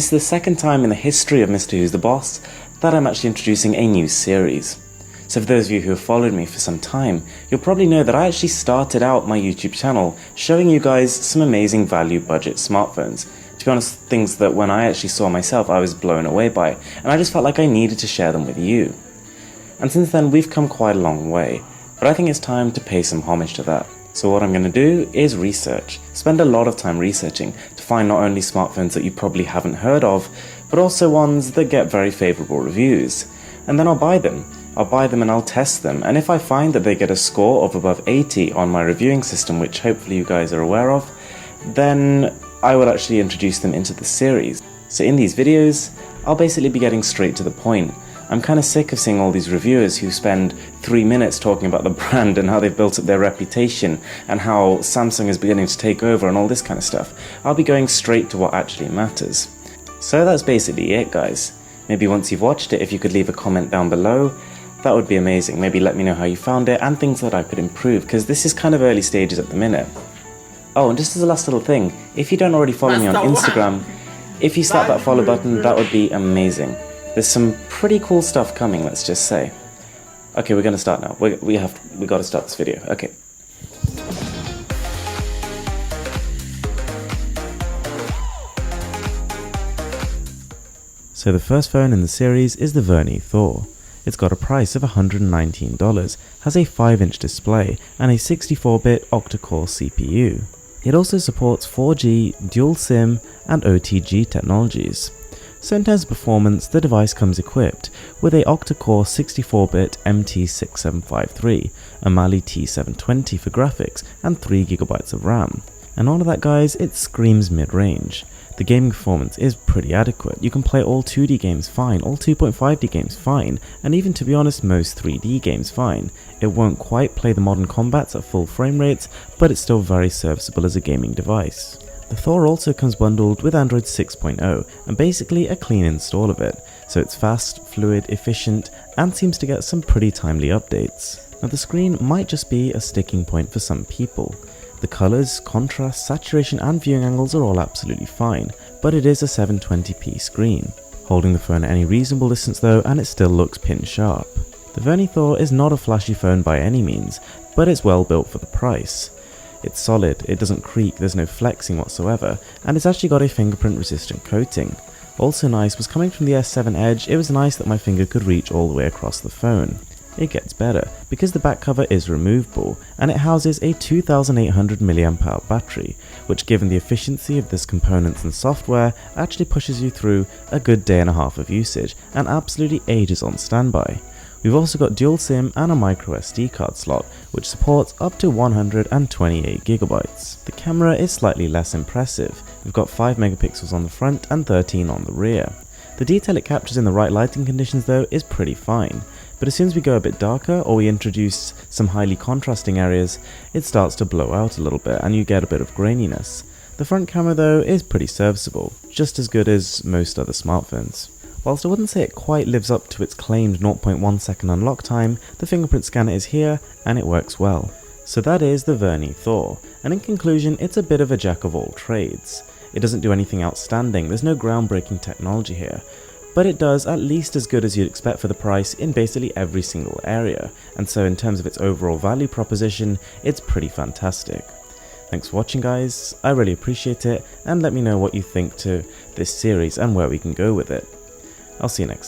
This is the second time in the history of Mrwhosetheboss that I'm actually introducing a new series. So for those of you who have followed me for some time, you'll probably know that I actually started out my YouTube channel showing you guys some amazing value budget smartphones. To be honest, things that when I actually saw myself I was blown away by, and I just felt like I needed to share them with you. And since then we've come quite a long way, but I think it's time to pay some homage to that. So what I'm going to do is research, spend a lot of time researching to find not only smartphones that you probably haven't heard of, but also ones that get very favourable reviews. And then I'll buy them and I'll test them, and if I find that they get a score of above 80 on my reviewing system, which hopefully you guys are aware of, then I will actually introduce them into the series. So in these videos, I'll basically be getting straight to the point. I'm kind of sick of seeing all these reviewers who spend 3 minutes talking about the brand and how they've built up their reputation and how Samsung is beginning to take over and all this kind of stuff. I'll be going straight to what actually matters. So that's basically it, guys. Maybe once you've watched it, if you could leave a comment down below, that would be amazing. Maybe let me know how you found it and things that I could improve, because this is kind of early stages at the minute. Oh, and just as a last little thing, if you don't already follow me on Instagram, if you slap that follow button, that would be amazing. There's some pretty cool stuff coming, let's just say. Okay, we're gonna start now. We gotta start this video. Okay. So the first phone in the series is the Mrwhose. It's got a price of $119, has a 5-inch display and a 64-bit octa-core CPU. It also supports 4G, dual SIM and OTG technologies. So in terms of performance, the device comes equipped with a octa-core 64-bit MT6753, a Mali T720 for graphics, and 3GB of RAM. And all of that, guys, it screams mid-range. The gaming performance is pretty adequate. You can play all 2D games fine, all 2.5D games fine, and even, to be honest, most 3D games fine. It won't quite play the modern combats at full frame rates, but it's still very serviceable as a gaming device. The Thor also comes bundled with Android 6.0 and basically a clean install of it, so it's fast, fluid, efficient, and seems to get some pretty timely updates. Now the screen might just be a sticking point for some people. The colours, contrast, saturation and viewing angles are all absolutely fine, but it is a 720p screen. Holding the phone at any reasonable distance though, and it still looks pin sharp. The Mrwhose is not a flashy phone by any means, but it's well built for the price. It's solid, it doesn't creak, there's no flexing whatsoever, and it's actually got a fingerprint resistant coating. Also nice was coming from the S7 Edge, it was nice that my finger could reach all the way across the phone. It gets better, because the back cover is removable, and it houses a 2800 mAh battery, which given the efficiency of this components and software, actually pushes you through a good day and a half of usage, and absolutely ages on standby. We've also got dual SIM and a micro SD card slot, which supports up to 128GB. The camera is slightly less impressive. We've got 5 megapixels on the front and 13 on the rear. The detail it captures in the right lighting conditions though is pretty fine, but as soon as we go a bit darker or we introduce some highly contrasting areas, it starts to blow out a little bit and you get a bit of graininess. The front camera though is pretty serviceable, just as good as most other smartphones. Whilst I wouldn't say it quite lives up to its claimed 0.1 second unlock time, the fingerprint scanner is here and it works well. So that is the Mrwhose, and in conclusion it's a bit of a jack of all trades. It doesn't do anything outstanding, there's no groundbreaking technology here, but it does at least as good as you'd expect for the price in basically every single area, and so in terms of its overall value proposition, it's pretty fantastic. Thanks for watching, guys, I really appreciate it, and let me know what you think to this series and where we can go with it. I'll see you next time.